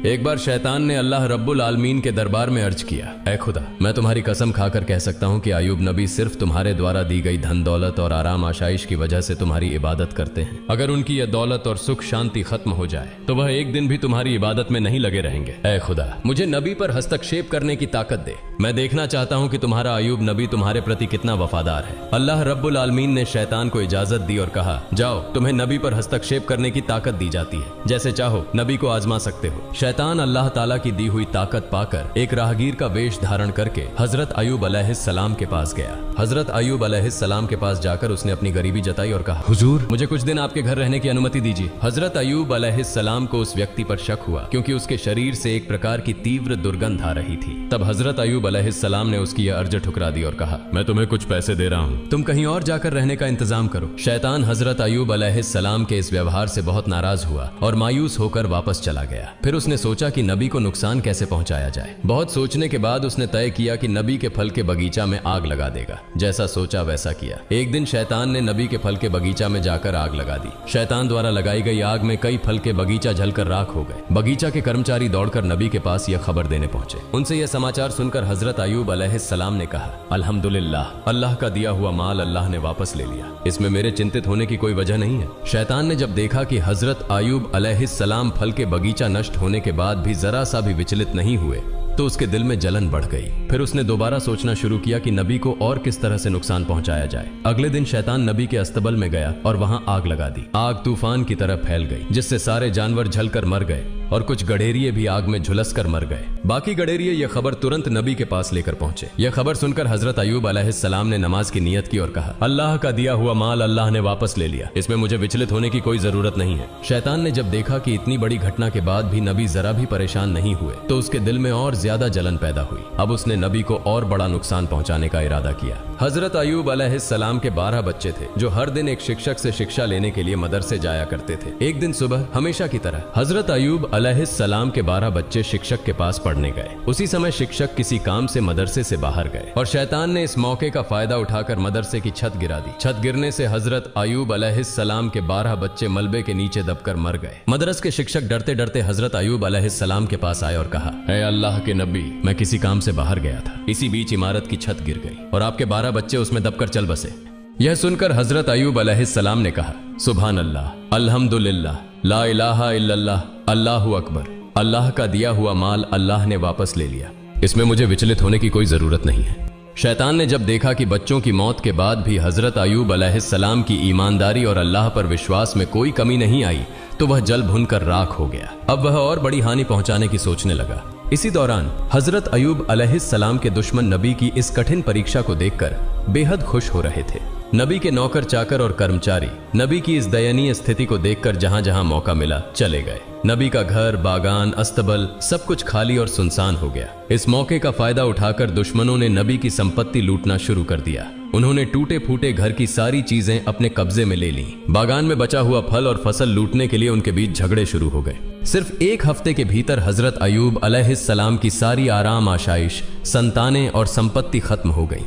एक बार शैतान ने अल्लाह रब्बुल आलमीन के दरबार में अर्ज किया, ऐ खुदा, मैं तुम्हारी कसम खाकर कह सकता हूँ कि अय्यूब नबी सिर्फ तुम्हारे द्वारा दी गई धन दौलत और आराम आशाइश की वजह से तुम्हारी इबादत करते हैं। अगर उनकी यह दौलत और सुख शांति खत्म हो जाए तो वह एक दिन भी तुम्हारी इबादत में नहीं लगे रहेंगे। ऐ खुदा, मुझे नबी पर हस्तक्षेप करने की ताकत दे। मैं देखना चाहता हूँ कि तुम्हारा अय्यूब नबी तुम्हारे प्रति कितना वफादार है। अल्लाह रब्बुल आलमीन ने शैतान को इजाजत दी और कहा, जाओ, तुम्हें नबी पर हस्तक्षेप करने की ताकत दी जाती है, जैसे चाहो नबी को आजमा सकते हो। शैतान अल्लाह ताला की दी हुई ताकत पाकर एक राहगीर का वेश धारण करके हजरत अय्यूब अलैहिस्सलाम के पास गया। हजरत अय्यूब अलैहिस्सलाम के पास जाकर उसने अपनी गरीबी जताई और कहा, हुजूर, मुझे कुछ दिन आपके घर रहने की अनुमति दीजिए। हजरत अय्यूब अलैहिस्सलाम को उस व्यक्ति पर शक हुआ क्योंकि उसके शरीर से एक प्रकार की तीव्र दुर्गंध आ रही थी। तब हजरत अय्यूब अलैहिस्सलाम ने उसकी यह अर्ज ठुकरा दी और कहा, मैं तुम्हें कुछ पैसे दे रहा हूँ, तुम कहीं और जाकर रहने का इंतजाम करो। शैतान हजरत अय्यूब अलैहिस्सलाम के इस व्यवहार से बहुत नाराज हुआ और मायूस होकर वापस चला गया। फिर उसने सोचा कि नबी को नुकसान कैसे पहुंचाया जाए। बहुत सोचने के बाद उसने तय किया कि नबी के फल के बगीचा में आग लगा देगा। जैसा सोचा वैसा किया। एक दिन शैतान ने नबी के फल के बगीचा में जाकर आग लगा दी। शैतान द्वारा लगाई गई आग में कई फल के बगीचा जलकर राख हो गए। बगीचा के कर्मचारी दौड़कर नबी के पास यह खबर देने पहुंचे। उनसे यह समाचार सुनकर हजरत अय्यूब अलैहिस्सलाम ने कहा, अल्हम्दुलिल्लाह, अल्लाह का दिया हुआ माल अल्लाह ने वापस ले लिया, इसमें मेरे चिंतित होने की कोई वजह नहीं है। शैतान ने जब देखा कि हजरत अय्यूब अलैहिस्सलाम फल के बगीचा नष्ट होने के बाद भी जरा सा भी विचलित नहीं हुए तो उसके दिल में जलन बढ़ गई। फिर उसने दोबारा सोचना शुरू किया कि नबी को और किस तरह से नुकसान पहुंचाया जाए। अगले दिन शैतान नबी के अस्तबल में गया और वहां आग लगा दी। आग तूफान की तरह फैल गई, जिससे सारे जानवर जलकर मर गए और कुछ गडेरिये भी आग में झुलसकर मर गए। बाकी गडेरिये यह खबर तुरंत नबी के पास लेकर पहुंचे। यह खबर सुनकर हजरत अय्यूब अलैहिस्सलाम ने नमाज की नियत की और कहा, अल्लाह का दिया हुआ माल अल्लाह ने वापस ले लिया, इसमें मुझे विचलित होने की कोई जरूरत नहीं है। शैतान ने जब देखा कि इतनी बड़ी घटना के बाद भी नबी जरा भी परेशान नहीं हुए तो उसके दिल में और ज्यादा जलन पैदा हुई। अब उसने नबी को और बड़ा नुकसान पहुंचाने का इरादा किया। हजरत अय्यूब अलैहिस्सलाम के 12 बच्चे थे जो हर दिन एक शिक्षक से शिक्षा लेने के लिए मदरसे जाया करते थे। एक दिन सुबह हमेशा की तरह हजरत अय्यूब अलैहिस्सलाम के 12 बच्चे शिक्षक के पास पढ़ने गए। उसी समय शिक्षक किसी काम से मदरसे से बाहर गए और शैतान ने इस मौके का फायदा उठाकर मदरसे की छत गिरा दी। छत गिरने से हजरत अय्यूब अलैहिस्सलाम के 12 बच्चे मलबे के नीचे दबकर मर गए। मदरस के शिक्षक डरते डरते हजरत अय्यूब अलैहिस्सलाम के पास आए और कहा, ऐ अल्लाह के नबी, मैं किसी काम से बाहर गया था, इसी बीच इमारत की छत गिर गई और आपके 12 बच्चे उसमें दबकर चल बसे। यह सुनकर हजरत अय्यूब अलैहिस्सलाम ने कहा, सुभान अल्लाह, अल्हम्दुलिल्लाह, ला इलाहा इल्लल्लाह, अल्लाहु अकबर, अल्लाह का दिया हुआ माल अल्लाह ने वापस ले लिया, इसमें मुझे विचलित होने की कोई जरूरत नहीं है। शैतान ने जब देखा कि बच्चों की मौत के बाद भी हजरत अय्यूब अलैहिस्सलाम की ईमानदारी और अल्लाह पर विश्वास में कोई कमी नहीं आई तो वह जल भुनकर राख हो गया। अब वह और बड़ी हानि पहुंचाने की सोचने लगा। इसी दौरान हजरत अय्यूब अलैहिस्सलाम के दुश्मन नबी की इस कठिन परीक्षा को देखकर बेहद खुश हो रहे थे। नबी के नौकर चाकर और कर्मचारी नबी की इस दयनीय स्थिति को देखकर जहां जहां मौका मिला चले गए। नबी का घर, बागान, अस्तबल सब कुछ खाली और सुनसान हो गया। इस मौके का फायदा उठाकर दुश्मनों ने नबी की संपत्ति लूटना शुरू कर दिया। उन्होंने टूटे फूटे घर की सारी चीजें अपने कब्जे में ले ली। बागान में बचा हुआ फल और फसल लूटने के लिए उनके बीच झगड़े शुरू हो गए। सिर्फ एक हफ्ते के भीतर हजरत अय्यूब अलैहिस्सलाम की सारी आराम आशाइश, संतानें और संपत्ति खत्म हो गई।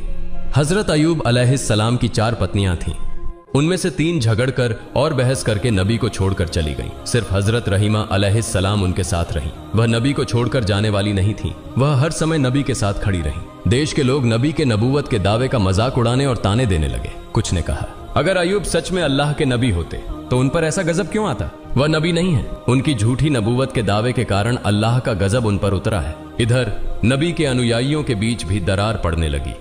हजरत अय्यूब अलैहिस्सलाम की 4 पत्नियां थीं। उनमें से 3 झगड़कर और बहस करके नबी को छोड़कर चली गईं। सिर्फ हजरत रहीमा अलैहिस्सलाम उनके साथ रहीं। वह नबी को छोड़कर जाने वाली नहीं थीं। वह हर समय नबी के साथ खड़ी रहीं। देश के लोग नबी के नबूवत के दावे का मजाक उड़ाने और ताने देने लगे। कुछ ने कहा, अगर अय्यूब सच में अल्लाह के नबी होते तो उन पर ऐसा गजब क्यों आता? वह नबी नहीं है। उनकी झूठी नबूवत के दावे के कारण अल्लाह का गजब उन पर उतरा है। इधर नबी के अनुयायियों के बीच भी दरार पड़ने लगी।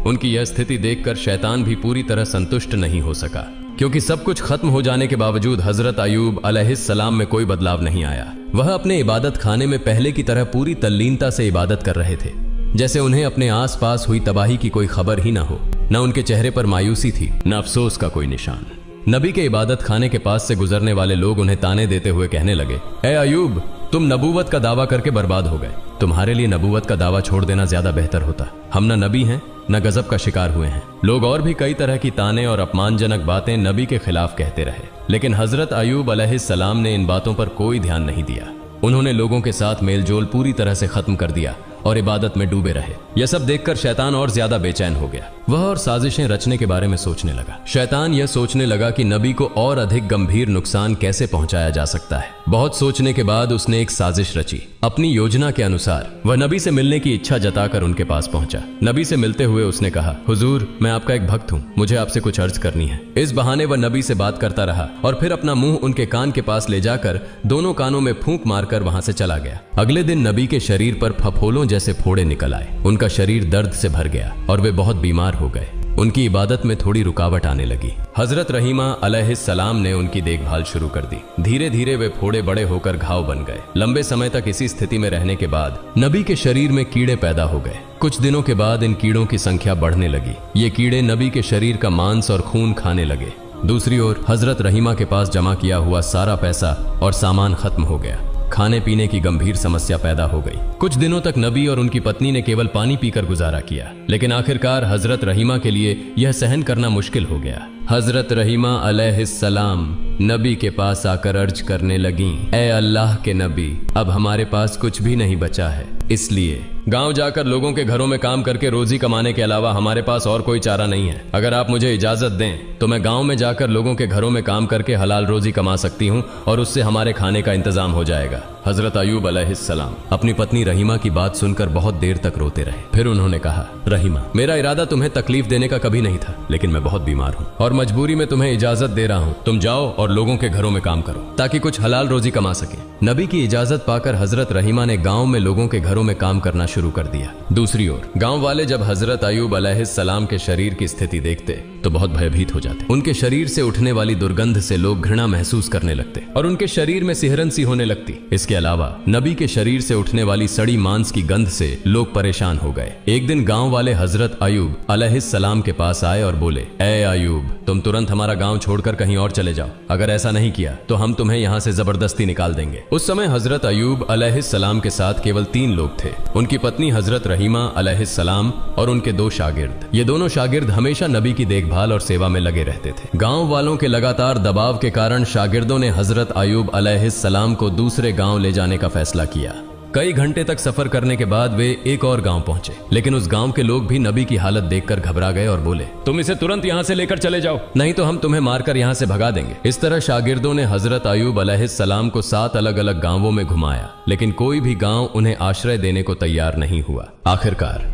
उनकी यह स्थिति देखकर शैतान भी पूरी तरह संतुष्ट नहीं हो सका, क्योंकि सब कुछ खत्म हो जाने के बावजूद हजरत अय्यूब अलैहिस्सलाम में कोई बदलाव नहीं आया। वह अपने इबादत खाने में पहले की तरह पूरी तल्लीनता से इबादत कर रहे थे, जैसे उन्हें अपने आसपास हुई तबाही की कोई खबर ही ना हो। न उनके चेहरे पर मायूसी थी, न अफसोस का कोई निशान। नबी के इबादत खाने के पास से गुजरने वाले लोग उन्हें ताने देते हुए कहने लगे, ए अय्यूब, तुम नबूवत का दावा करके बर्बाद हो गए। तुम्हारे लिए नबूवत का दावा छोड़ देना ज्यादा बेहतर होता। हम न नबी हैं न गजब का शिकार हुए हैं। लोग और भी कई तरह की ताने और अपमानजनक बातें नबी के खिलाफ कहते रहे, लेकिन हजरत अय्यूब अलैहिस्सलाम ने इन बातों पर कोई ध्यान नहीं दिया। उन्होंने लोगों के साथ मेलजोल पूरी तरह से खत्म कर दिया और इबादत में डूबे रहे। यह सब देखकर शैतान और ज्यादा बेचैन हो गया। वह और साजिशें रचने के बारे में सोचने लगा। शैतान यह सोचने लगा कि नबी को और अधिक गंभीर नुकसान कैसे पहुंचाया जा सकता है। बहुत सोचने के बाद उसने एक साजिश रची। अपनी योजना के अनुसार वह नबी से मिलने की इच्छा जताकर उनके पास पहुंचा। नबी से मिलते हुए उसने कहा, हुजूर, मैं आपका एक भक्त हूं, मुझे आपसे कुछ अर्ज करनी है। इस बहाने वह नबी से बात करता रहा और फिर अपना मुंह उनके कान के पास ले जाकर दोनों कानों में फूंक मारकर वहां से चला गया। अगले दिन नबी के शरीर पर फफोलों जैसे फोड़े निकल आए। उनका शरीर दर्द से भर गया और वे बहुत बीमार हो गए। उनकी इबादत में थोड़ी रुकावट आने लगी। हजरत रहीमा अलैहिस्सलाम ने उनकी देखभाल शुरू कर दी। धीरे धीरे वे फोड़े बड़े होकर घाव बन गए। लंबे समय तक इसी स्थिति में रहने के बाद नबी के शरीर में कीड़े पैदा हो गए। कुछ दिनों के बाद इन कीड़ों की संख्या बढ़ने लगी। ये कीड़े नबी के शरीर का मांस और खून खाने लगे। दूसरी ओर हजरत रहीमा के पास जमा किया हुआ सारा पैसा और सामान खत्म हो गया। खाने पीने की गंभीर समस्या पैदा हो गई। कुछ दिनों तक नबी और उनकी पत्नी ने केवल पानी पीकर गुजारा किया, लेकिन आखिरकार हजरत रहीमा के लिए यह सहन करना मुश्किल हो गया। हजरत रहीमा अलैहिस्सलाम नबी के पास आकर अर्ज करने लगी, ए अल्लाह के नबी, अब हमारे पास कुछ भी नहीं बचा है, इसलिए गांव जाकर लोगों के घरों में काम करके रोजी कमाने के अलावा हमारे पास और कोई चारा नहीं है। अगर आप मुझे इजाजत दें तो मैं गांव में जाकर लोगों के घरों में काम करके हलाल रोजी कमा सकती हूं और उससे हमारे खाने का इंतजाम हो जाएगा। हजरत अयूब अलैहिस्सलाम अपनी पत्नी रहीमा की बात सुनकर बहुत देर तक रोते रहे। फिर उन्होंने कहा, रहीमा, मेरा इरादा तुम्हें तकलीफ देने का कभी नहीं था, लेकिन मैं बहुत बीमार हूँ और मजबूरी में तुम्हें इजाजत दे रहा हूँ। तुम जाओ और लोगों के घरों में काम करो ताकि कुछ हलाल रोजी कमा सके। नबी की इजाजत पाकर हजरत रहीमा ने गांव में लोगों के घरों में काम करना शुरू कर दिया। दूसरी ओर गांव वाले जब हजरत अयूब अलैहिस्सलाम के शरीर की स्थिति देखते तो बहुत भयभीत हो जाते। उनके शरीर से उठने वाली दुर्गंध से लोग घृणा महसूस करने लगते और उनके शरीर में सिहरन सी होने लगती। इसके अलावा नबी के शरीर से उठने वाली सड़ी मांस की गंध से लोग परेशान हो गए। एक दिन गांव वाले हजरत अयूब अलैहिस्सलाम के पास आए और बोले, ए अयूब, तुम तुरंत हमारा गांव छोड़कर कहीं और चले जाओ। अगर ऐसा नहीं किया तो हम तुम्हें यहाँ से जबरदस्ती निकाल देंगे। उस समय हजरत अयूब अलैहिस्सलाम के साथ केवल 3 लोग थे, उनकी पत्नी हजरत रहीमा अलैहिस्सलाम और उनके 2 शागिर्द। ये दोनों शागिर्द हमेशा नबी की देखभाल और सेवा में लगे रहते थे। गांव वालों के लगातार दबाव के कारण शागिर्दों ने हजरत अयूब अलैहिस्सलाम को दूसरे गांव ले जाने का फैसला किया। कई घंटे तक सफर करने के बाद वे एक और गांव पहुंचे, लेकिन उस गांव के लोग भी नबी की हालत देखकर घबरा गए और बोले, तुम इसे तुरंत यहां से लेकर चले जाओ, नहीं तो हम तुम्हें मारकर यहां से भगा देंगे। इस तरह शागिर्दों ने हजरत अयूब अलैहिस्सलाम को 7 अलग अलग गांवों में घुमाया, लेकिन कोई भी गांव उन्हें आश्रय देने को तैयार नहीं हुआ। आखिरकार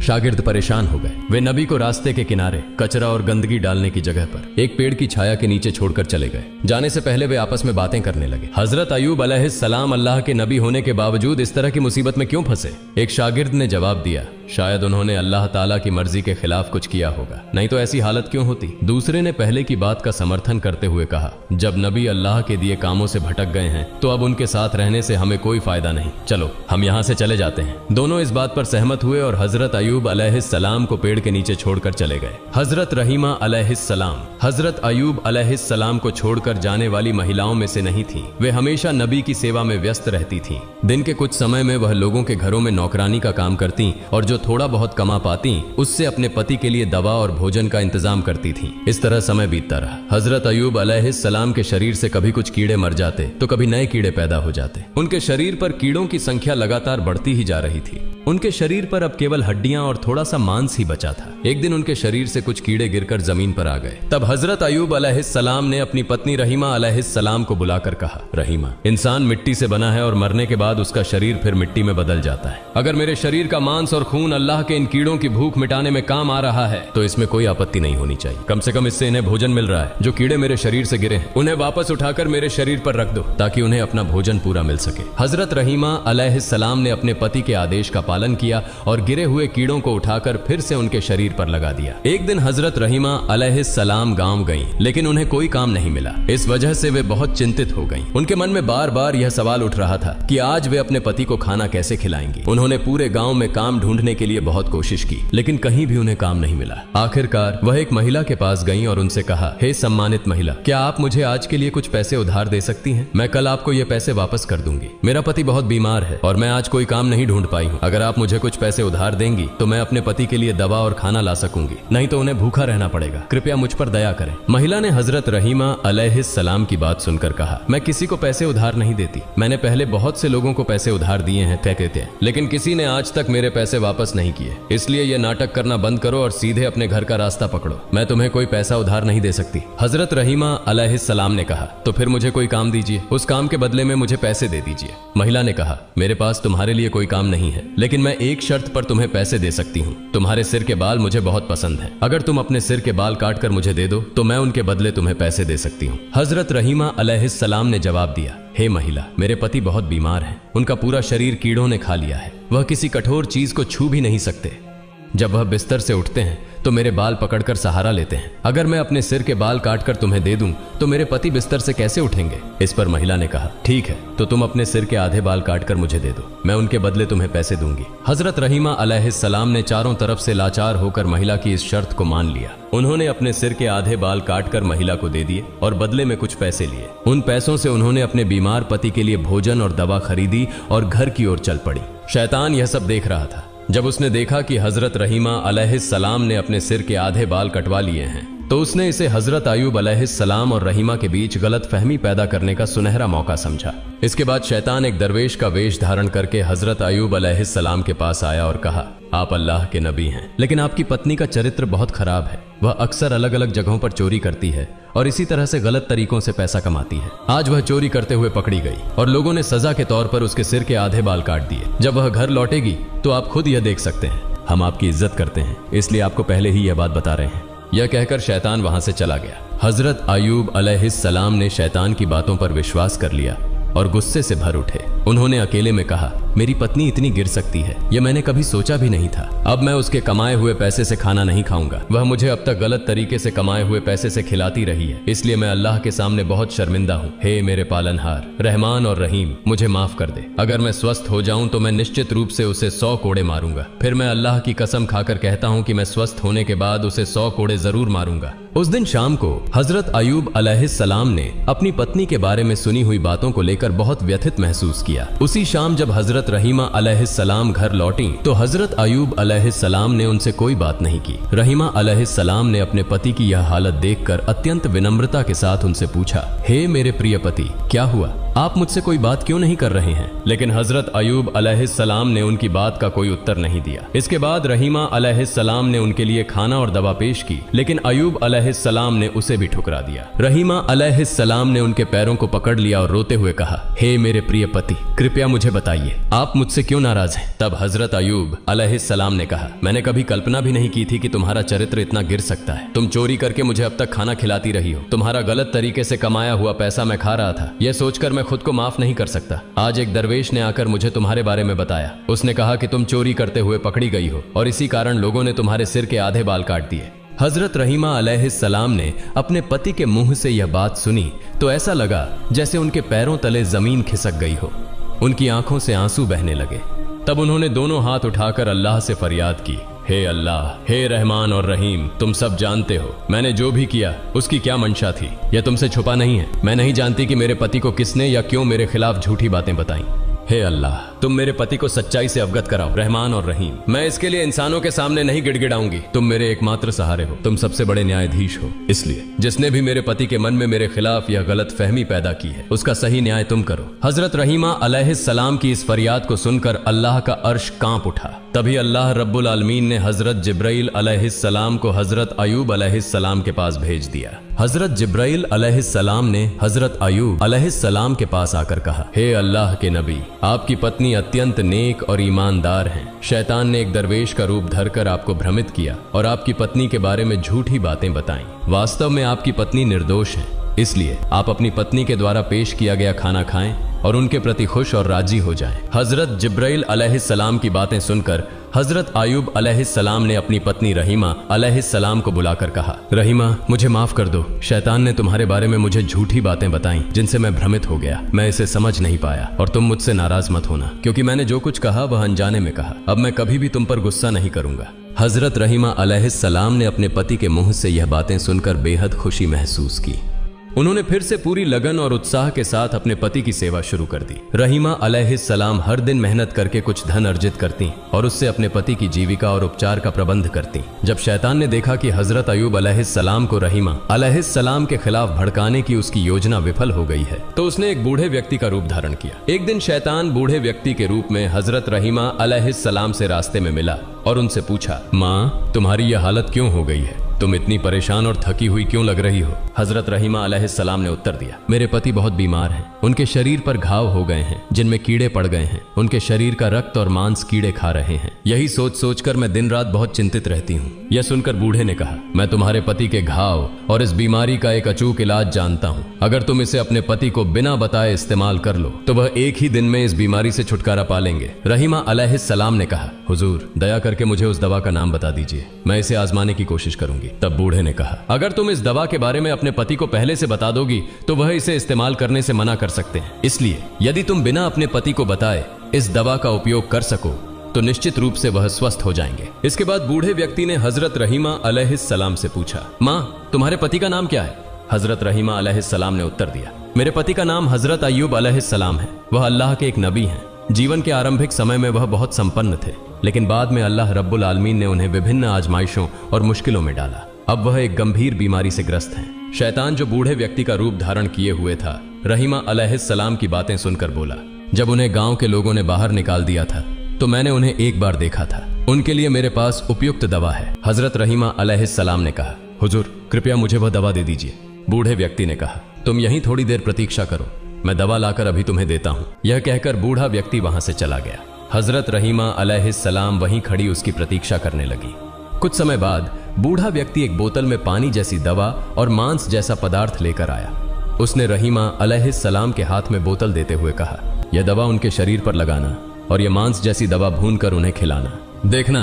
शागिर्द परेशान हो गए। वे नबी को रास्ते के किनारे कचरा और गंदगी डालने की जगह पर एक पेड़ की छाया के नीचे छोड़कर चले गए। जाने से पहले वे आपस में बातें करने लगे। हजरत अयूब अलैहिस्सलाम अल्लाह के नबी होने के बावजूद इस तरह की मुसीबत में क्यों फंसे? एक शागिर्द ने जवाब दिया, शायद उन्होंने अल्लाह ताला की मर्जी के खिलाफ कुछ किया होगा, नहीं तो ऐसी हालत क्यों होती। दूसरे ने पहले की बात का समर्थन करते हुए कहा, जब नबी अल्लाह के दिए कामों से भटक गए हैं तो अब उनके साथ रहने से हमें कोई फायदा नहीं, चलो हम यहाँ से चले जाते हैं। दोनों इस बात पर सहमत हुए और हजरत अयूब अलैहिस्सलाम को पेड़ के नीचे छोड़कर चले गए। हजरत रहीमा अलैहिस्सलाम हजरत अयूब अलैहिस्सलाम को छोड़कर जाने वाली महिलाओं में से नहीं थी। वे हमेशा नबी की सेवा में व्यस्त रहती थीं। दिन के कुछ समय में वह लोगों के घरों में नौकरानी का काम करती और जो थोड़ा बहुत कमा पाती उससे अपने पति के लिए दवा और भोजन का इंतजाम करती थी। इस तरह समय बीतता रहा। हजरत अयूब अलैहिस्सलाम के शरीर से कभी कुछ कीड़े मर जाते तो कभी नए कीड़े पैदा हो जाते। उनके शरीर पर कीड़ों की संख्या लगातार बढ़ती ही जा रही थी। उनके शरीर पर अब केवल हड्डियां और थोड़ा सा मांस ही बचा था। एक दिन उनके शरीर से कुछ कीड़े गिरकर जमीन पर आ गए। तब हजरत अयूब अलैहिस्सलाम ने अपनी पत्नी रहीमा अलैहिस्सलाम को बुलाकर कहा, रहीमा, इंसान मिट्टी से बना है और मरने के बाद उसका शरीर फिर मिट्टी में बदल जाता है। अगर मेरे शरीर का मांस और खून अल्लाह के इन कीड़ों की भूख मिटाने में काम आ रहा है तो इसमें कोई आपत्ति नहीं होनी चाहिए। कम से कम इससे इन्हें भोजन मिल रहा है। जो कीड़े मेरे शरीर से गिरे हैं उन्हें वापस उठाकर मेरे शरीर पर रख दो ताकि उन्हें अपना भोजन पूरा मिल सके। हजरत रहीमा अलैहिस्सलाम ने अपने पति के आदेश का पालन किया और गिरे हुए कीड़ों को उठाकर फिर से उनके शरीर पर लगा दिया। एक दिन हजरत रहीमा अलैहिस्सलाम गांव गईं, लेकिन उन्हें कोई काम नहीं मिला। इस वजह से वे बहुत चिंतित हो गईं। उनके मन में बार बार यह सवाल उठ रहा था कि आज वे अपने पति को खाना कैसे खिलाएंगी। उन्होंने पूरे गांव में काम ढूंढने के लिए बहुत कोशिश की, लेकिन कहीं भी उन्हें काम नहीं मिला। आखिरकार वह एक महिला के पास गईं और उनसे कहा, हे सम्मानित महिला, क्या आप मुझे आज के लिए कुछ पैसे उधार दे सकती हैं? मैं कल आपको ये पैसे वापस कर दूंगी। मेरा पति बहुत बीमार है और मैं आज कोई काम नहीं ढूंढ पाई हूँ। अगर आप मुझे कुछ पैसे उधार देंगी तो मैं अपने पति के लिए दवा और खाना ला सकूंगी, नहीं तो उन्हें भूखा रहना पड़ेगा। कृपया मुझ पर दया करें। महिला ने हजरत रहीमा अलैहिस्सलाम की बात सुनकर कहा, मैं किसी को पैसे उधार नहीं देती। मैंने पहले बहुत से लोगों को पैसे उधार दिए हैं, लेकिन किसी ने आज तक मेरे पैसे वापस वापस नहीं किए, इसलिए ये नाटक करना बंद करो और सीधे अपने घर का रास्ता पकड़ो। मैं तुम्हें कोई पैसा उधार नहीं दे सकती। हजरत रहीमा अलैहिस्सलाम ने कहा, तो फिर मुझे कोई काम दीजिए, उस काम के बदले में मुझे पैसे दे दीजिए। महिला ने कहा, मेरे पास तुम्हारे लिए कोई काम नहीं है, लेकिन मैं एक शर्त पर तुम्हें पैसे दे सकती हूँ। तुम्हारे सिर के बाल मुझे बहुत पसंद है, अगर तुम अपने सिर के बाल काट कर मुझे दे दो तो मैं उनके बदले तुम्हें पैसे दे सकती हूँ। हजरत रहीमा अलैहिस्सलाम ने जवाब दिया, हे महिला, मेरे पति बहुत बीमार हैं, उनका पूरा शरीर कीड़ों ने खा लिया है, वह किसी कठोर चीज को छू भी नहीं सकते। जब वह बिस्तर से उठते हैं तो मेरे बाल पकड़कर सहारा लेते हैं। अगर मैं अपने सिर के बाल काटकर तुम्हें दे दूं तो मेरे पति बिस्तर से कैसे उठेंगे? इस पर महिला ने कहा, ठीक है, तो तुम अपने सिर के आधे बाल काटकर मुझे दे दो, मैं उनके बदले तुम्हें पैसे दूंगी। हजरत रहीमा अलैहिस्सलाम ने चारों तरफ से लाचार होकर महिला की इस शर्त को मान लिया। उन्होंने अपने सिर के आधे बाल काटकर महिला को दे दिए और बदले में कुछ पैसे लिए। उन पैसों से उन्होंने अपने बीमार पति के लिए भोजन और दवा खरीदी और घर की ओर चल पड़ी। शैतान यह सब देख रहा था। जब उसने देखा कि हजरत रहीमा अलैहिस्सलाम ने अपने सिर के आधे बाल कटवा लिए हैं, तो उसने इसे हजरत अय्यूब अलैहिस्सलाम और रहीमा के बीच गलत फहमी पैदा करने का सुनहरा मौका समझा। इसके बाद शैतान एक दरवेश का वेश धारण करके हजरत अय्यूब अलैहिस्सलाम के पास आया और कहा, आप अल्लाह के नबी हैं, लेकिन आपकी पत्नी का चरित्र बहुत खराब है। वह अक्सर अलग अलग जगहों पर चोरी करती है और इसी तरह से गलत तरीकों से पैसा कमाती है। आज वह चोरी करते हुए पकड़ी गई और लोगों ने सजा के तौर पर उसके सिर के आधे बाल काट दिए। जब वह घर लौटेगी तो आप खुद यह देख सकते हैं। हम आपकी इज्जत करते हैं, इसलिए आपको पहले ही यह बात बता रहे हैं। यह कहकर शैतान वहां से चला गया। हजरत अय्यूब अलैहिस्सलाम ने शैतान की बातों पर विश्वास कर लिया और गुस्से से भर उठे। उन्होंने अकेले में कहा, मेरी पत्नी इतनी गिर सकती है, यह मैंने कभी सोचा भी नहीं था। अब मैं उसके कमाए हुए पैसे से खाना नहीं खाऊंगा। वह मुझे अब तक गलत तरीके से कमाए हुए पैसे से खिलाती रही है, इसलिए मैं अल्लाह के सामने बहुत शर्मिंदा हूँ। हे मेरे पालनहार रहमान और रहीम, मुझे माफ कर दे। अगर मैं स्वस्थ हो जाऊं तो मैं निश्चित रूप से उसे 100 कोड़े मारूंगा। फिर मैं अल्लाह की कसम खाकर कहता हूँ कि मैं स्वस्थ होने के बाद उसे 100 कोड़े जरूर मारूंगा। उस दिन शाम को हजरत अय्यूब अलैहिस्सलाम ने अपनी पत्नी के बारे में सुनी हुई बातों को लेकर बहुत व्यथित महसूस किया। उसी शाम जब हजरत रहीमा अलैहिस्सलाम घर लौटी तो हजरत अय्यूब अलैहिस्सलाम ने उनसे कोई बात नहीं की। रहीमा अलैहिस्सलाम ने अपने पति की यह हालत देखकर अत्यंत विनम्रता के साथ उनसे पूछा, हे मेरे प्रिय पति, क्या हुआ? आप मुझसे कोई बात क्यों नहीं कर रहे हैं? लेकिन हजरत अय्यूब अलैहिस्सलाम ने उनकी बात का कोई उत्तर नहीं दिया। इसके बाद रहीमा अलैहिस्सलाम ने उनके लिए खाना और दवा पेश की, लेकिन अय्यूब अलैहिस्सलाम ने उसे भी ठुकरा दिया। रहीमा अलैहिस्सलाम ने उनके पैरों को पकड़ लिया और रोते हुए कहा, हे मेरे प्रिय पति, कृपया मुझे बताइए, आप मुझसे क्यों नाराज हैं? तब हजरत अय्यूब अलैहिस्सलाम ने कहा, मैंने कभी कल्पना भी नहीं की थी कि तुम्हारा चरित्र इतना गिर सकता है। तुम चोरी करके मुझे अब तक खाना खिलाती रही हो। तुम्हारा गलत तरीके से कमाया हुआ पैसा मैं खा रहा था। यह सोचकर मैं खुद को माफ नहीं कर सकता। आज एक दरवेश ने आकर मुझे तुम्हारे बारे में बताया। उसने कहा कि तुम चोरी करते हुए पकड़ी गई हो और इसी कारण लोगों ने तुम्हारे सिर के आधे बाल काट दिए। हजरत रहीमा अलैहिस्सलाम ने अपने पति के मुंह से यह बात सुनी तो ऐसा लगा जैसे उनके पैरों तले जमीन खिसक गई हो। उनकी आंखों से आंसू बहने लगे। तब उन्होंने दोनों हाथ उठाकर अल्लाह से फरियाद की, हे अल्लाह, हे रहमान और रहीम, तुम सब जानते हो मैंने जो भी किया उसकी क्या मंशा थी। यह तुमसे छुपा नहीं है। मैं नहीं जानती कि मेरे पति को किसने या क्यों मेरे खिलाफ झूठी बातें बताई। हे अल्लाह, तुम मेरे पति को सच्चाई से अवगत कराओ, रहमान और रहीम। मैं इसके लिए इंसानों के सामने नहीं गिड़गिड़ाऊंगी। तुम मेरे एकमात्र सहारे हो, तुम सबसे बड़े न्यायाधीश हो। इसलिए जिसने भी मेरे पति के मन में मेरे खिलाफ यह गलत फहमी पैदा की है, उसका सही न्याय तुम करो। हजरत रहीमा अलैहिस्सलाम की इस फरियाद को सुनकर अल्लाह का अर्श कांप उठा। तभी अल्लाह रब्बुल आलमीन ने हजरत जिब्राइल अलैहिस्सलाम को हजरत अय्यूब अलैहिस्सलाम के पास भेज दिया। हजरत जिब्राइल अलैहिस्सलाम ने हजरत अय्यूब अलैहिस्सलाम के पास आकर कहा, हे अल्लाह के नबी, आपकी पत्नी अत्यंत नेक और ईमानदार हैं। शैतान ने एक दरवेश का रूप धरकर आपको भ्रमित किया और आपकी पत्नी के बारे में झूठी बातें बताईं। वास्तव में आपकी पत्नी निर्दोष है, इसलिए आप अपनी पत्नी के द्वारा पेश किया गया खाना खाएं और उनके प्रति खुश और राजी हो जाएं। हजरत जिब्राइल अलैहिस्सलाम की बातें सुनकर हजरत अय्यूब अलैहिस्सलाम ने अपनी पत्नी रहीमा अलैहिस्सलाम को बुलाकर कहा, रहीमा, मुझे माफ कर दो। शैतान ने तुम्हारे बारे में मुझे झूठी बातें बताईं जिनसे मैं भ्रमित हो गया। मैं इसे समझ नहीं पाया और तुम मुझसे नाराज मत होना, क्योंकि मैंने जो कुछ कहा वह अनजाने में कहा। अब मैं कभी भी तुम पर गुस्सा नहीं करूंगा। हजरत रहीमा अलैहिस्सलाम ने अपने पति के मुंह से यह बातें सुनकर बेहद खुशी महसूस की। उन्होंने फिर से पूरी लगन और उत्साह के साथ अपने पति की सेवा शुरू कर दी। रहीमा अलैहिस्सलाम हर दिन मेहनत करके कुछ धन अर्जित करती और उससे अपने पति की जीविका और उपचार का प्रबंध करती। जब शैतान ने देखा कि हजरत अय्यूब अलैहिस्सलाम को रहीमा अलैहिस्सलाम के खिलाफ भड़काने की उसकी योजना विफल हो गई है, तो उसने एक बूढ़े व्यक्ति का रूप धारण किया। एक दिन शैतान बूढ़े व्यक्ति के रूप में हजरत रहीमा अलैहिस्सलाम से रास्ते में मिला और उनसे पूछा, माँ, तुम्हारी यह हालत क्यों हो गई है? तुम इतनी परेशान और थकी हुई क्यों लग रही हो? हजरत रहीमा अलैहिस्सलाम ने उत्तर दिया, मेरे पति बहुत बीमार हैं। उनके शरीर पर घाव हो गए हैं जिनमें कीड़े पड़ गए हैं। उनके शरीर का रक्त और मांस कीड़े खा रहे हैं। यही सोच सोचकर मैं दिन रात बहुत चिंतित रहती हूँ। यह सुनकर बूढ़े ने कहा, मैं तुम्हारे पति के घाव और इस बीमारी का एक अचूक इलाज जानता हूँ। अगर तुम इसे अपने पति को बिना बताए इस्तेमाल कर लो तो वह एक ही दिन में इस बीमारी से छुटकारा पा लेंगे। रहीमा अलैहिस्सलाम ने कहा, हुजूर, दया करके मुझे उस दवा का नाम बता दीजिए, मैं इसे आजमाने की कोशिश करूंगी। तब बूढ़े ने कहा, अगर तुम इस दवा के बारे में अपने पति को पहले से बता दोगी तो वह इसे इस्तेमाल करने से मना कर सकते हैं। इसलिए यदि तुम बिना अपने पति को बताए इस दवा का उपयोग कर सको तो निश्चित रूप से वह स्वस्थ हो जाएंगे। इसके बाद बूढ़े व्यक्ति ने हजरत रहीमा अलैहिस्सलाम से पूछा, माँ, तुम्हारे पति का नाम क्या है? हजरत रहीमा अलैहिस्सलाम ने उत्तर दिया, मेरे पति का नाम हजरत अय्यूब अलैहिस्सलाम है। वह अल्लाह के एक नबी हैं। जीवन के आरंभिक समय में वह बहुत संपन्न थे, लेकिन बाद में अल्लाह रब्बुल आलमीन ने उन्हें विभिन्न आजमाइशों और मुश्किलों में डाला। अब वह एक गंभीर बीमारी से ग्रस्त हैं। शैतान, जो बूढ़े व्यक्ति का रूप धारण किए हुए था, रहीमा अलैहिस्सलाम की बातें सुनकर बोला, जब उन्हें गांव के लोगों ने बाहर निकाल दिया था तो मैंने उन्हें एक बार देखा था। उनके लिए मेरे पास उपयुक्त दवा है। हजरत रहीमा अलैहिस्सलाम ने कहा, हुजूर, कृपया मुझे वह दवा दे दीजिए। बूढ़े व्यक्ति ने कहा, तुम यहीं थोड़ी देर प्रतीक्षा करो, मैं दवा लाकर अभी तुम्हें देता हूँ। यह कहकर बूढ़ा व्यक्ति वहां से चला गया। हजरत रहीमा अलैहिस्सलाम वहीं खड़ी उसकी प्रतीक्षा करने लगी। कुछ समय बाद बूढ़ा व्यक्ति एक बोतल में पानी जैसी दवा और मांस जैसा पदार्थ लेकर आया। उसने रहीमा अलैहिस्सलाम के हाथ में बोतल देते हुए कहा, यह दवा उनके शरीर पर लगाना और यह मांस जैसी दवा भूनकर उन्हें खिलाना। देखना,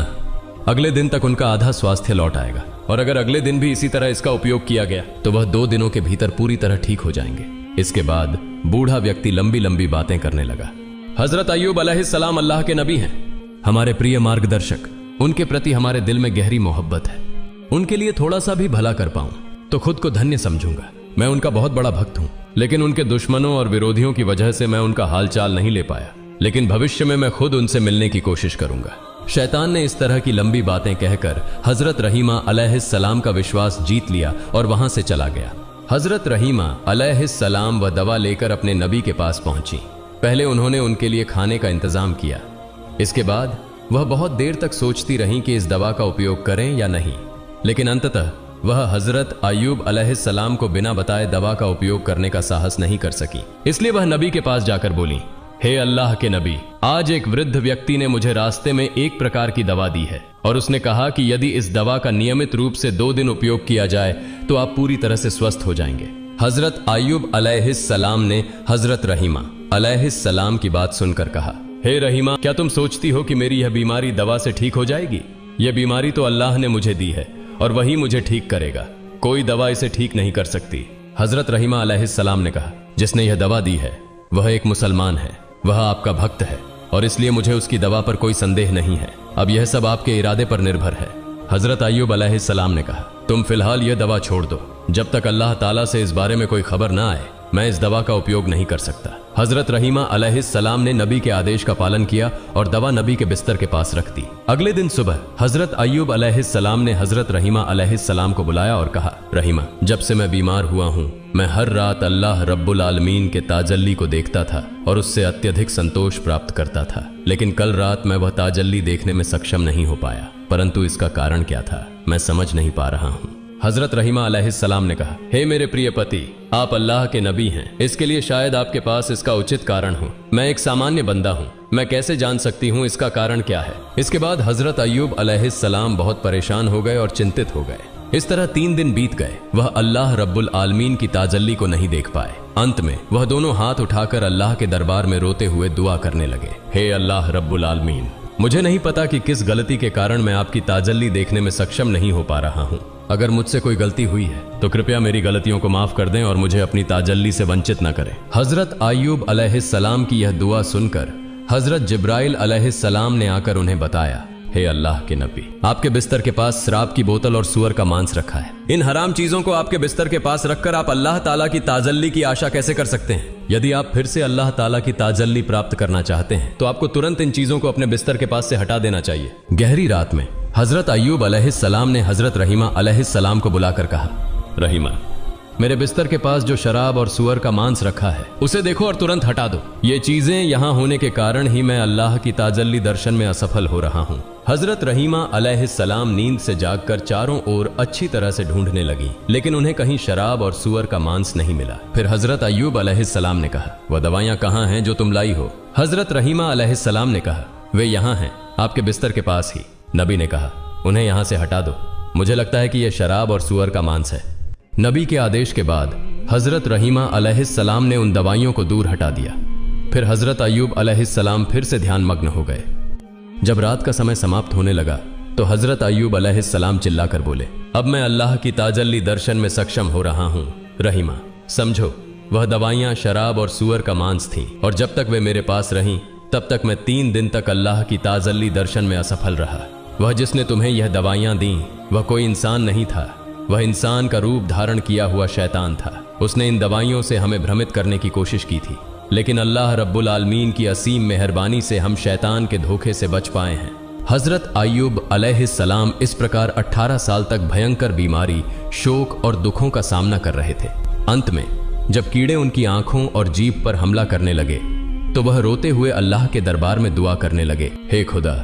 अगले दिन तक उनका आधा स्वास्थ्य लौट आएगा, और अगर अगले दिन भी इसी तरह इसका उपयोग किया गया तो वह 2 दिनों के भीतर पूरी तरह ठीक हो जाएंगे। इसके बाद बूढ़ा व्यक्ति लंबी लंबी बातें करने लगा। हजरत अय्यूब अलैहिस्सलाम अल्लाह के नबी हैं, हमारे प्रिय मार्गदर्शक। उनके प्रति हमारे दिल में गहरी मोहब्बत है। उनके लिए थोड़ा सा भी भला कर पाऊं तो खुद को धन्य समझूंगा। मैं उनका बहुत बड़ा भक्त हूं, लेकिन उनके दुश्मनों और विरोधियों की वजह से मैं उनका हालचाल नहीं ले पाया। लेकिन भविष्य में मैं खुद उनसे मिलने की कोशिश करूंगा। शैतान ने इस तरह की लंबी बातें कहकर हजरत रहीमा अलैहिस्सलाम का विश्वास जीत लिया और वहां से चला गया। हजरत रहीमा अलैहिस्सलाम वह दवा लेकर अपने नबी के पास पहुंची। पहले उन्होंने उनके लिए खाने का इंतजाम किया। इसके बाद वह बहुत देर तक सोचती रहीं कि इस दवा का उपयोग करें या नहीं, लेकिन अंततः वह हजरत अय्यूब अलैहिस्सलाम को बिना बताए दवा का उपयोग करने का साहस नहीं कर सकी। इसलिए वह नबी के पास जाकर बोली, हे अल्लाह के नबी, आज एक वृद्ध व्यक्ति ने मुझे रास्ते में एक प्रकार की दवा दी है और उसने कहा कि यदि इस दवा का नियमित रूप से 2 दिन उपयोग किया जाए तो आप पूरी तरह से स्वस्थ हो जाएंगे। हजरत अय्यूब अलैहिस्सलाम ने हजरत रहीमा अलैहिस्सलाम की बात सुनकर कहा, हे रहीमा, क्या तुम सोचती हो कि मेरी यह बीमारी दवा से ठीक हो जाएगी? यह बीमारी तो अल्लाह ने मुझे दी है और वही मुझे ठीक करेगा। कोई दवा इसे ठीक नहीं कर सकती। हजरत रहीमा अलैहिस्सलाम ने कहा, जिसने यह दवा दी है वह एक मुसलमान है, वह आपका भक्त है और इसलिए मुझे उसकी दवा पर कोई संदेह नहीं है। अब यह सब आपके इरादे पर निर्भर है। हजरत अय्यूब अलैहिस्सलाम ने कहा, तुम फिलहाल यह दवा छोड़ दो। जब तक अल्लाह ताला से इस बारे में कोई खबर ना आए मैं इस दवा का उपयोग नहीं कर सकता। हजरत रहीमा अलैहिस्सलाम ने नबी के आदेश का पालन किया और दवा नबी के बिस्तर के पास रख दी। अगले दिन सुबह हजरत अय्यूब अलैहिस्सलाम ने हजरत रहीमा अलैहिस्सलाम को बुलाया और कहा, रहीमा, जब से मैं बीमार हुआ हूँ मैं हर रात अल्लाह रब्बुल आलमीन के ताजल्ली को देखता था और उससे अत्यधिक संतोष प्राप्त करता था, लेकिन कल रात मैं वह ताजल्ली देखने में सक्षम नहीं हो पाया। परंतु इसका कारण क्या था मैं समझ नहीं पा रहा हूँ। हजरत रहीमा अलैहिस्सलाम ने कहा, हे मेरे प्रिय पति, आप अल्लाह के नबी हैं, इसके लिए शायद आपके पास इसका उचित कारण हो। मैं एक सामान्य बंदा हूँ, मैं कैसे जान सकती हूँ इसका कारण क्या है? इसके बाद हजरत अय्यूब अलैहिस्सलाम बहुत परेशान हो गए और चिंतित हो गए। इस तरह 3 दिन बीत गए। वह अल्लाह रब्बुल आलमीन की ताजल्ली को नहीं देख पाए। अंत में वह दोनों हाथ उठाकर अल्लाह के दरबार में रोते हुए दुआ करने लगे, हे अल्लाह रब्बुल आलमीन, मुझे नहीं पता कि किस गलती के कारण मैं आपकी ताजल्ली देखने में सक्षम नहीं हो पा रहा हूँ। अगर मुझसे कोई गलती हुई है तो कृपया मेरी गलतियों को माफ कर दें और मुझे अपनी ताजल्ली से वंचित न करें। हजरत अय्यूब अलैहिस्सलाम की यह दुआ सुनकर हजरत जिब्राइल अलैहिस्सलाम ने आकर उन्हें बताया हे अल्लाह के नबी, आपके बिस्तर के पास शराब की बोतल और सूअर का मांस रखा है। इन हराम चीजों को आपके बिस्तर के पास रखकर आप अल्लाह ताला की ताजल्ली की आशा कैसे कर सकते हैं? यदि आप फिर से अल्लाह ताला की ताजल्ली प्राप्त करना चाहते हैं तो आपको तुरंत इन चीजों को अपने बिस्तर के पास से हटा देना चाहिए। गहरी रात में हजरत अय्यूब अलैहिस्सलाम ने हजरत रहीमा अलैहिस्सलाम को बुलाकर कहा, रहीमा, मेरे बिस्तर के पास जो शराब और सूअर का मांस रखा है उसे देखो और तुरंत हटा दो। ये चीजें यहाँ होने के कारण ही मैं अल्लाह की ताजल्ली दर्शन में असफल हो रहा हूँ। हजरत रहीमा अलैहिस्सलाम नींद से जागकर चारों ओर अच्छी तरह से ढूंढने लगी, लेकिन उन्हें कहीं शराब और सूअर का मांस नहीं मिला। फिर हजरत अय्यूब अलैहिस्सलाम ने कहा, वह दवाइयाँ कहाँ हैं जो तुम लाई हो? हजरत रहीमा अलैहिस्सलाम ने कहा, वे यहाँ हैं, आपके बिस्तर के पास ही। नबी ने कहा, उन्हें यहाँ से हटा दो, मुझे लगता है कि यह शराब और सूअर का मांस है। नबी के आदेश के बाद हजरत रहीमा अलैहिस्सलाम ने उन दवाइयों को दूर हटा दिया। फिर हजरत अय्यूब अलैहिस्सलाम फिर से ध्यान मग्न हो गए। जब रात का समय समाप्त होने लगा तो हजरत अय्यूब अलैहिस्सलाम चिल्लाकर बोले, अब मैं अल्लाह की ताजल्ली दर्शन में सक्षम हो रहा हूँ। रहीमा, समझो, वह दवाइयाँ शराब और सूअर का मांस थीं, और जब तक वे मेरे पास रहीं तब तक मैं 3 दिन तक अल्लाह की ताजल्ली दर्शन में असफल रहा। वह जिसने तुम्हें यह दवाइयाँ दी वह कोई इंसान नहीं था, वह इंसान का रूप धारण किया हुआ शैतान था। उसने इन दवाइयों से हमें भ्रमित करने की कोशिश की थी, लेकिन अल्लाह रब्बुल आलमीन की असीम मेहरबानी से हम शैतान के धोखे से बच पाए हैं। हजरत अय्यूब अलैहिस्सलाम इस प्रकार 18 साल तक भयंकर बीमारी, शोक और दुखों का सामना कर रहे थे। अंत में जब कीड़े उनकी आंखों और जीभ पर हमला करने लगे तो वह रोते हुए अल्लाह के दरबार में दुआ करने लगे, हे खुदा,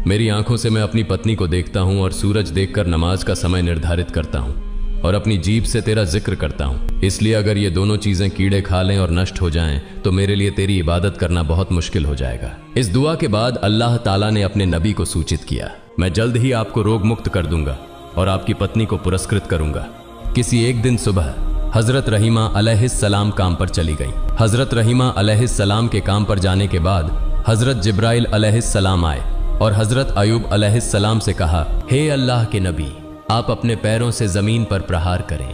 मेरी आंखों से मैं अपनी पत्नी को देखता हूँ और सूरज देखकर नमाज का समय निर्धारित करता हूँ और अपनी जीभ से तेरा जिक्र करता हूँ। इसलिए अगर ये दोनों चीजें कीड़े खा लें और नष्ट हो जाएं तो मेरे लिए तेरी इबादत करना बहुत मुश्किल हो जाएगा। इस दुआ के बाद अल्लाह ताला ने अपने नबी को सूचित किया, मैं जल्द ही आपको रोग मुक्त कर दूंगा और आपकी पत्नी को पुरस्कृत करूंगा। किसी एक दिन सुबह हजरत रहीमा अलैहिस्सलाम काम पर चली गई। हजरत रहीमा अलैहिस्सलाम के काम पर जाने के बाद हजरत जिब्राइल अलैहिस्सलाम आए और हजरत अय्यूब अलैहिस्सलाम से कहा, हे अल्लाह के नबी, आप अपने पैरों से जमीन पर प्रहार करें।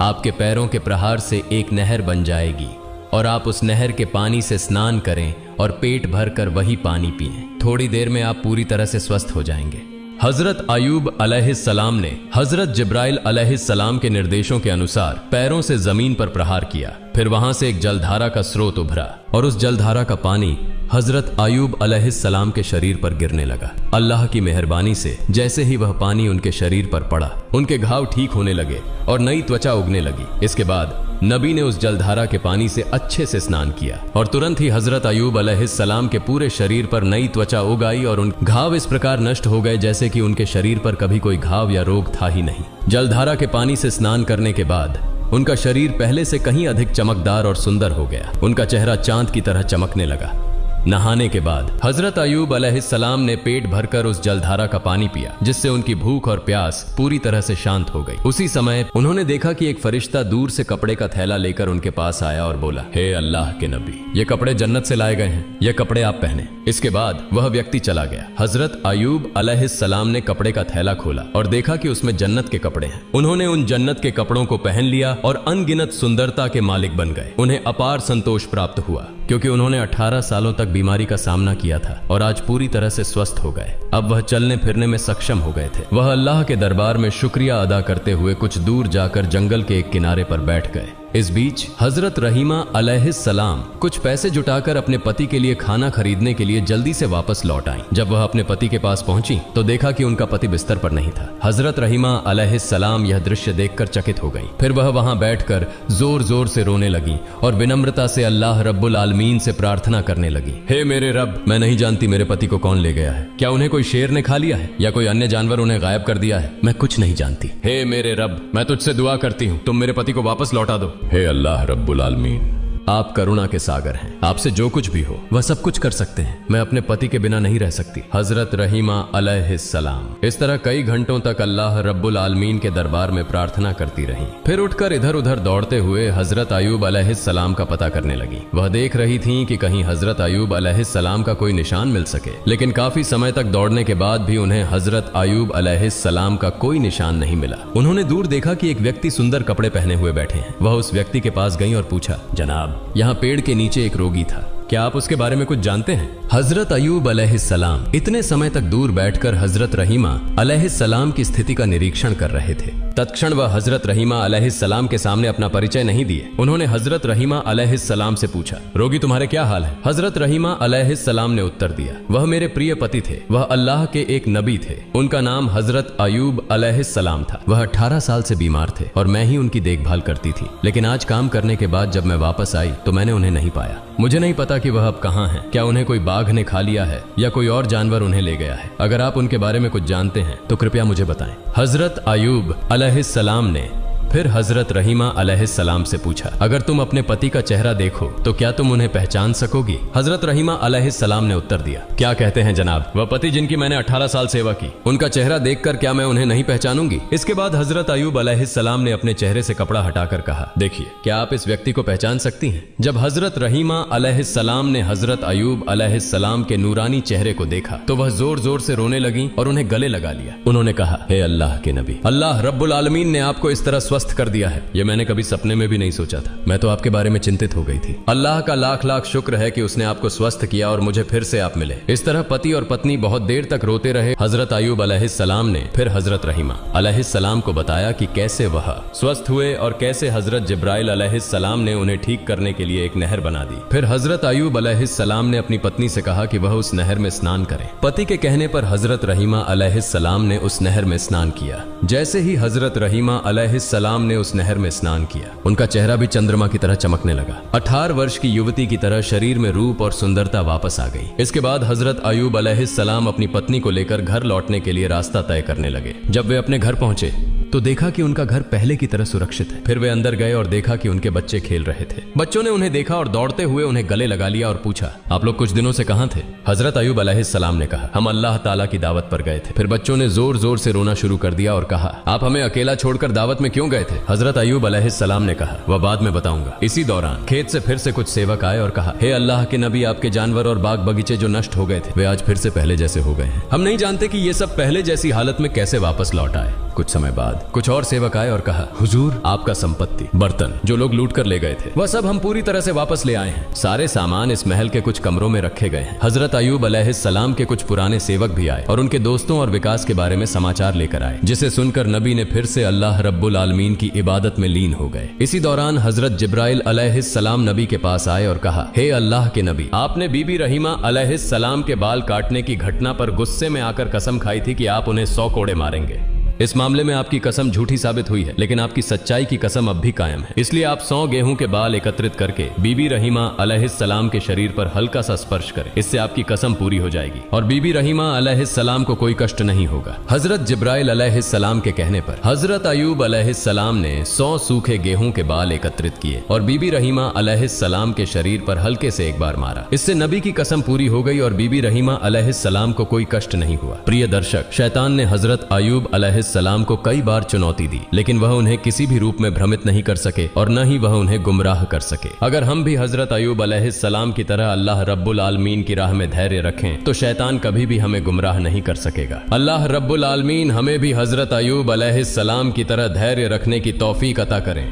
आपके पैरों के प्रहार से एक नहर बन जाएगी और आप उस नहर के पानी से स्नान करें और पेट भर कर वही पानी पिएं। थोड़ी देर में आप पूरी तरह से स्वस्थ हो जाएंगे। हजरत अय्यूब अलैहिस्सलाम ने हजरत जिब्राइल अलैहिस्सलाम के निर्देशों के अनुसार पैरों से जमीन पर प्रहार किया। फिर वहां से एक जलधारा का स्रोत उभरा और उस जलधारा का पानी हजरत अय्यूब अलैहिस्सलाम के शरीर पर गिरने लगा। अल्लाह की मेहरबानी से जैसे ही वह पानी उनके शरीर पर पड़ा, उनके घाव ठीक होने लगे और नई त्वचा उगने लगी। इसके बाद नबी ने उस जलधारा के पानी से अच्छे से स्नान किया और तुरंत ही हजरत अय्यूब अलैहिस्सलाम के पूरे शरीर पर नई त्वचा उग आई और उन घाव इस प्रकार नष्ट हो गए जैसे कि उनके शरीर पर कभी कोई घाव या रोग था ही नहीं। जलधारा के पानी से स्नान करने के बाद उनका शरीर पहले से कहीं अधिक चमकदार और सुंदर हो गया। उनका चेहरा चांद की तरह चमकने लगा। नहाने के बाद हजरत अय्यूब अलैहिस्सलाम ने पेट भरकर उस जलधारा का पानी पिया, जिससे उनकी भूख और प्यास पूरी तरह से शांत हो गई। उसी समय उन्होंने देखा कि एक फरिश्ता दूर से कपड़े का थैला लेकर उनके पास आया और बोला, हे अल्लाह के नबी, ये कपड़े जन्नत से लाए गए हैं, ये कपड़े आप पहने। इसके बाद वह व्यक्ति चला गया। हजरत अय्यूब अलैहिस्सलाम ने कपड़े का थैला खोला और देखा कि उसमें जन्नत के कपड़े हैं। उन्होंने उन जन्नत के कपड़ों को पहन लिया और अनगिनत सुंदरता के मालिक बन गए। उन्हें अपार संतोष प्राप्त हुआ क्योंकि उन्होंने 18 सालों तक बीमारी का सामना किया था और आज पूरी तरह से स्वस्थ हो गए। अब वह चलने फिरने में सक्षम हो गए थे। वह अल्लाह के दरबार में शुक्रिया अदा करते हुए कुछ दूर जाकर जंगल के एक किनारे पर बैठ गए। इस बीच हजरत रहीमा अलैहिस्सलाम कुछ पैसे जुटाकर अपने पति के लिए खाना खरीदने के लिए जल्दी से वापस लौट आईं। जब वह अपने पति के पास पहुंची तो देखा कि उनका पति बिस्तर पर नहीं था। हजरत रहीमा अलैहिस्सलाम यह दृश्य देखकर चकित हो गई। फिर वह वहां बैठकर जोर जोर से रोने लगी और विनम्रता से अल्लाह रब्बुल आलमीन से प्रार्थना करने लगी, हे मेरे रब, मैं नहीं जानती मेरे पति को कौन ले गया है। क्या उन्हें कोई शेर ने खा लिया है या कोई अन्य जानवर उन्हें गायब कर दिया है? मैं कुछ नहीं जानती। हे मेरे रब, मैं तुझसे दुआ करती हूँ, तुम मेरे पति को वापस लौटा दो। हे अल्लाह रब्बुल आलमीन, आप करुणा के सागर हैं। आपसे जो कुछ भी हो वह सब कुछ कर सकते हैं। मैं अपने पति के बिना नहीं रह सकती। हजरत रहीमा अलैहिस्सलाम इस तरह कई घंटों तक अल्लाह रब्बुल आलमीन के दरबार में प्रार्थना करती रहीं। फिर उठकर इधर उधर दौड़ते हुए हजरत अय्यूब अलैहिस्सलाम का पता करने लगी। वह देख रही थीं कि कहीं हजरत अय्यूब अलैहिस्सलाम का कोई निशान मिल सके, लेकिन काफी समय तक दौड़ने के बाद भी उन्हें हजरत अय्यूब अलैहिस्सलाम का कोई निशान नहीं मिला। उन्होंने दूर देखा कि एक व्यक्ति सुंदर कपड़े पहने हुए बैठे हैं। वह उस व्यक्ति के पास गई और पूछा, जनाब, यहाँ पेड़ के नीचे एक रोगी था, क्या आप उसके बारे में कुछ जानते हैं? हजरत अयूब अलैहिस्सलाम इतने समय तक दूर बैठकर हजरत रहीमा अलैहिस्सलाम की स्थिति का निरीक्षण कर रहे थे। तत्क्षण वह हजरत रहीमा अलैहिस्सलाम के सामने अपना परिचय नहीं दिए। उन्होंने हजरत रहीमा अलैहिस्सलाम से पूछा, रोगी तुम्हारे क्या हाल है? हजरत रहीमा अलैहिस्सलाम ने उत्तर दिया, वह मेरे प्रिय पति थे, वह अल्लाह के एक नबी थे, उनका नाम हजरत अयूब अलैहिस्सलाम था। वह 18 साल से बीमार थे और मैं ही उनकी देखभाल करती थी, लेकिन आज काम करने के बाद जब मैं वापस आई तो मैंने उन्हें नहीं पाया। मुझे नहीं पता कि वह अब कहाँ हैं। क्या उन्हें कोई बाघ ने खा लिया है या कोई और जानवर उन्हें ले गया है? अगर आप उनके बारे में कुछ जानते हैं तो कृपया मुझे बताएं। हजरत अयूब अलैहिस्सलाम ने फिर हजरत रहीमा अलैहिस्सलाम से पूछा, अगर तुम अपने पति का चेहरा देखो तो क्या तुम उन्हें पहचान सकोगी? हजरत रहीमा अलैहिस्सलाम ने उत्तर दिया, क्या कहते हैं जनाब, वह पति जिनकी मैंने 18 साल सेवा की, उनका चेहरा देखकर क्या मैं उन्हें नहीं पहचानूंगी? इसके बाद हजरत अयूब अलैहिस्सलाम ने अपने चेहरे से कपड़ा हटाकर कहा, देखिए क्या आप इस व्यक्ति को पहचान सकती हैं? जब हजरत रहीमा अलैहिस्सलाम ने हजरत अयूब अलैहिस्सलाम के नूरानी चेहरे को देखा तो वह जोर जोर से रोने लगी और उन्हें गले लगा लिया। उन्होंने कहा, हे अल्लाह के नबी, अल्लाह रब्बुल आलमीन ने आपको इस तरह स्वस्थ कर दिया है, यह मैंने कभी सपने में भी नहीं सोचा था। मैं तो आपके बारे में चिंतित हो गई थी। अल्लाह का लाख लाख शुक्र है कि उसने आपको स्वस्थ किया और मुझे फिर से आप मिले। इस तरह पति और पत्नी बहुत देर तक रोते रहे। हजरत अयूब अलैहिस्सलाम ने फिर हजरत रहीमा अलैहिस्सलाम को बताया कि कैसे वह स्वस्थ हुए और कैसे हजरत जिब्राइल अलैहिस्सलाम ने उन्हें ठीक करने के लिए एक नहर बना दी। फिर हजरत अयूब अलैहिस्सलाम ने अपनी पत्नी से कहा कि वह उस नहर में स्नान करें। पति के कहने पर हजरत रहीमा अलैहिस्सलाम ने उस नहर में स्नान किया। जैसे ही हजरत रहीमा अलैहिस्सलाम ने उस नहर में स्नान किया, उनका चेहरा भी चंद्रमा की तरह चमकने लगा। 18 वर्ष की युवती की तरह शरीर में रूप और सुंदरता वापस आ गई। इसके बाद हजरत अयूब अलैहिस्सलाम अपनी पत्नी को लेकर घर लौटने के लिए रास्ता तय करने लगे। जब वे अपने घर पहुंचे तो देखा कि उनका घर पहले की तरह सुरक्षित है। फिर वे अंदर गए और देखा कि उनके बच्चे खेल रहे थे। बच्चों ने उन्हें देखा और दौड़ते हुए उन्हें गले लगा लिया और पूछा, आप लोग कुछ दिनों से कहां थे? हजरत अयूब अलैहिस्सलाम ने कहा, हम अल्लाह ताला की दावत पर गए थे। फिर बच्चों ने जोर जोर से रोना शुरू कर दिया और कहा, आप हमें अकेला छोड़कर दावत में क्यों गए थे? हजरत अयूब अलैहिस्सलाम ने कहा, वह बाद में बताऊंगा। इसी दौरान खेत से फिर से कुछ सेवक आए और कहा, हे अल्लाह के नबी, आपके जानवर और बाग बगीचे जो नष्ट हो गए थे वे आज फिर से पहले जैसे हो गए हैं। हम नहीं जानते कि ये सब पहले जैसी हालत में कैसे वापस लौट आए। कुछ समय बाद कुछ और सेवक आए और कहा, हुजूर, आपका संपत्ति, बर्तन जो लोग लूट कर ले गए थे वह सब हम पूरी तरह से वापस ले आए हैं। सारे सामान इस महल के कुछ कमरों में रखे गए हैं। हजरत अयूब अलैहिस्सलाम के कुछ पुराने सेवक भी आए और उनके दोस्तों और विकास के बारे में समाचार लेकर आए, जिसे सुनकर नबी ने फिर से अल्लाह रब्बुल आलमीन की इबादत में लीन हो गए। इसी दौरान हजरत जिब्राइल अलैहिस्सलाम नबी के पास आए और कहा, हे अल्लाह के नबी, आपने बीबी रहीमा अलैहिस्सलाम के बाल काटने की घटना पर गुस्से में आकर कसम खाई थी कि आप उन्हें 100 कोड़े मारेंगे। इस मामले में आपकी कसम झूठी साबित हुई है, लेकिन आपकी सच्चाई की कसम अब भी कायम है। इसलिए आप 100 गेहूं के बाल एकत्रित करके बीबी रहीमा अलैहिस्सलाम के शरीर पर हल्का सा स्पर्श करें। इससे आपकी कसम पूरी हो जाएगी और बीबी रहीमा अलैहिस्सलाम को कोई कष्ट नहीं होगा। हजरत जिब्राइल अलैहिस्सलाम के कहने पर हजरत अयूब अलैहिस्सलाम ने 100 सूखे गेहूं के बाल एकत्रित किए और बीबी रहीमा अलैहिस्सलाम के शरीर पर हल्के से एक बार मारा। इससे नबी की कसम पूरी हो गई और बीबी रहीमा अलैहिस्सलाम को कोई कष्ट नहीं हुआ। प्रिय दर्शक, शैतान ने हजरत अयूब अलैहिस्सलाम को कई बार चुनौती दी, लेकिन वह उन्हें किसी भी रूप में भ्रमित नहीं कर सके और न ही वह उन्हें गुमराह कर सके। अगर हम भी हजरत अयूब अलैहिस्सलाम की तरह अल्लाह रब्बुल आलमीन की राह में धैर्य रखें तो शैतान कभी भी हमें गुमराह नहीं कर सकेगा। अल्लाह रब्बुल आलमीन हमें भी हजरत अयूब अलैहिस्सलाम की तरह धैर्य रखने की तौफीक अता करें।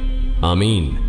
आमीन।